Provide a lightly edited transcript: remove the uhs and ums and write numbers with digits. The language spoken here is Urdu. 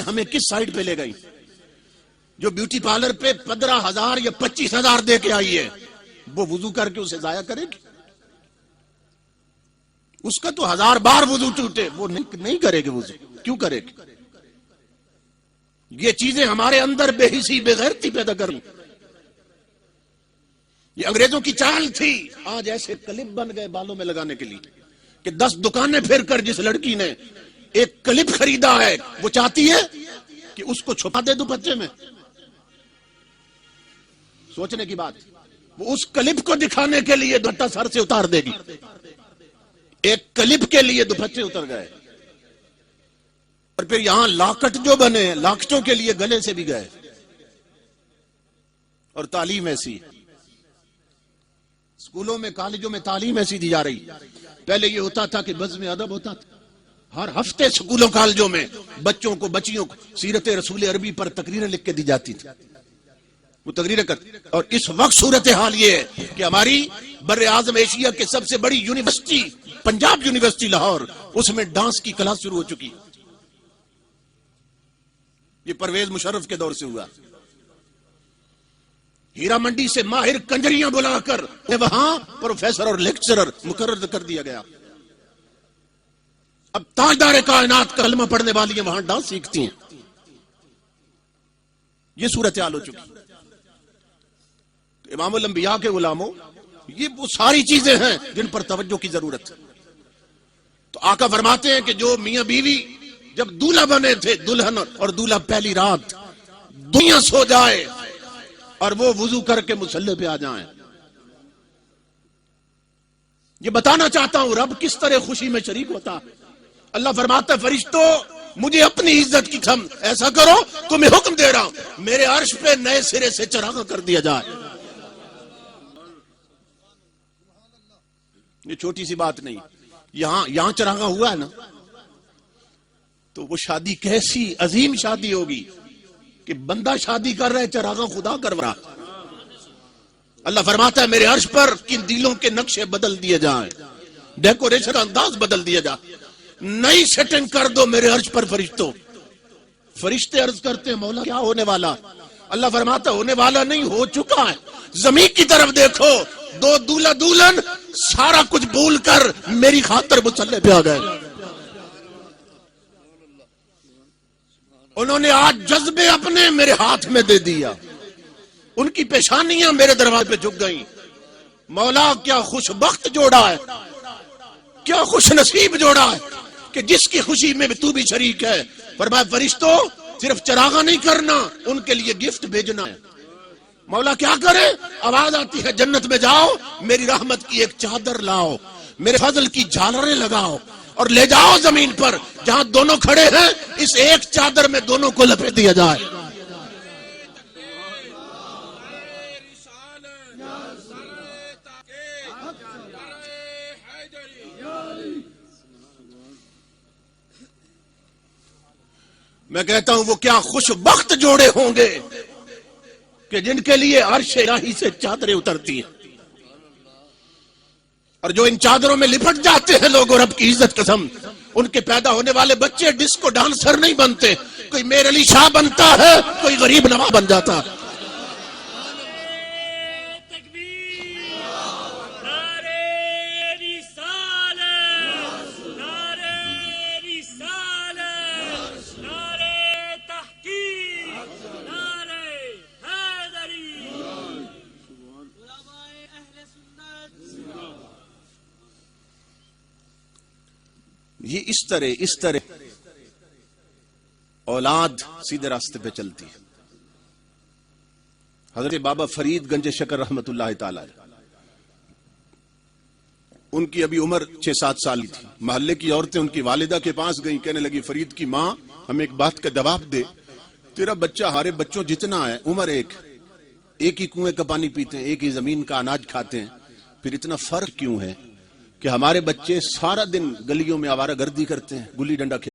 ہمیں کس سائڈ پہ لے گئی؟ جو بیوٹی پارلر پہ 15,000 یا 25,000 دے کے آئی ہے وہ وضو کر کے اسے ضائع کرے گی؟ اس کا تو 1000 بار وضو ٹوٹے وہ نہیں کرے گی وضو. کیوں کرے گی؟ یہ چیزیں ہمارے اندر بے حسی بے غیرتی پیدا کر رہی. یہ انگریزوں کی چال تھی. آج ایسے کلپ بن گئے بالوں میں لگانے کے لیے کہ 10 دکانیں پھر کر جس لڑکی نے ایک کلپ خریدا ہے وہ چاہتی ہے کہ اس کو چھپا دے دوپٹے میں. سوچنے کی بات. وہ اس کلپ کو دکھانے کے لیے دوپٹہ سر سے اتار دے گی. ایک کلپ کے لیے دوپٹے اتر گئے. اور پھر یہاں لاکٹ جو بنے لاکٹوں کے لیے گلے سے بھی گئے. اور تعلیم ایسی اسکولوں میں کالجوں میں تعلیم ایسی دی جا رہی. پہلے یہ ہوتا تھا کہ بزم ادب ہوتا تھا. ہر ہفتے اسکولوں کالجوں میں بچوں کو بچیوں کو سیرت رسول عربی پر تقریریں لکھ کے دی جاتی تھی. وہ تقریریں کرتے. اور اس وقت صورتحال یہ ہے کہ ہماری بر اعظم ایشیا کے سب سے بڑی یونیورسٹی پنجاب یونیورسٹی لاہور اس میں ڈانس کی کلاس شروع ہو چکی. یہ پرویز مشرف کے دور سے ہوا. ہیرا منڈی سے ماہر کنجریاں بلا کر وہاں پروفیسر اور لیکچرر مقرر کر دیا گیا. اب تاجدار کائنات کلمہ پڑھنے والی وہاں ڈانس سیکھتی ہیں. یہ صورتحال ہو چکی. امام الانبیاء کے غلاموں یہ وہ ساری چیزیں ہیں جن پر توجہ کی ضرورت ہے. تو آقا فرماتے ہیں کہ جو میاں بیوی جب دولہا بنے تھے دلہن اور دولہا پہلی رات دنیا سو جائے اور وہ وضو کر کے مصلی پہ آ جائیں. یہ بتانا چاہتا ہوں رب کس طرح خوشی میں شریک ہوتا. اللہ فرماتا ہے فرشتوں مجھے اپنی عزت کی قسم ایسا کرو تو میں حکم دے رہا ہوں میرے عرش پہ نئے سرے سے چراغاں کر دیا جائے. یہ چھوٹی سی بات نہیں. یہاں چراغاں ہوا ہے نا تو وہ شادی کیسی عظیم شادی ہوگی کہ بندہ شادی کر رہا ہے چراغاں خدا کر رہا. اللہ فرماتا ہے میرے عرش پر کن دلوں کے نقشے بدل دیے جائیں ڈیکوریشن کا انداز بدل دیا جائے. نئی سیٹنگ کر دو میرے عرش پر فرشتوں. فرشتے عرض کرتے ہیں مولا کیا ہونے والا؟ اللہ فرماتا ہے ہونے والا نہیں ہو چکا ہے. زمین کی طرف دیکھو دو دولہا دلہن سارا کچھ بھول کر میری خاطر مصلی پہ آ گئے. انہوں نے آج جذبے اپنے میرے ہاتھ میں دے دیا. ان کی پیشانیاں میرے دروازے پہ جھک گئیں. مولا کیا خوش بخت جوڑا ہے کیا خوش نصیب جوڑا ہے کہ جس کی خوشی میں تو بھی شریک ہے. فرمایا فرشتوں صرف چراغاں نہیں کرنا ان کے لیے گفٹ بھیجنا ہے. مولا کیا کرے؟ آواز آتی ہے جنت میں جاؤ میری رحمت کی ایک چادر لاؤ میرے فضل کی جھالریں لگاؤ اور لے جاؤ زمین پر جہاں دونوں کھڑے ہیں اس ایک چادر میں دونوں کو لپیٹ دیا جائے. میں کہتا ہوں وہ کیا خوش بخت جوڑے ہوں گے کہ جن کے لیے عرش الہی سے چادریں اترتی ہیں اور جو ان چادروں میں لپٹ جاتے ہیں لوگ. اور رب کی عزت قسم ان کے پیدا ہونے والے بچے ڈسکو ڈانسر نہیں بنتے. کوئی میر علی شاہ بنتا ہے کوئی غریب نواز بن جاتا ہے. یہ اس طرح اولاد سیدھے راستے پہ چلتی ہے. حضرت بابا فرید گنج شکر رحمت اللہ تعالی ان کی ابھی عمر 6-7 سال کی تھی. محلے کی عورتیں ان کی والدہ کے پاس گئیں. کہنے لگی فرید کی ماں ہمیں ایک بات کا جواب دے. تیرا بچہ ہمارے بچوں جتنا ہے عمر ایک ہی کنویں کا پانی پیتے ہیں ایک ہی زمین کا اناج کھاتے ہیں پھر اتنا فرق کیوں ہے کہ ہمارے بچے سارا دن گلیوں میں آوارہ گردی کرتے ہیں گلی ڈنڈا کھیلتے ہیں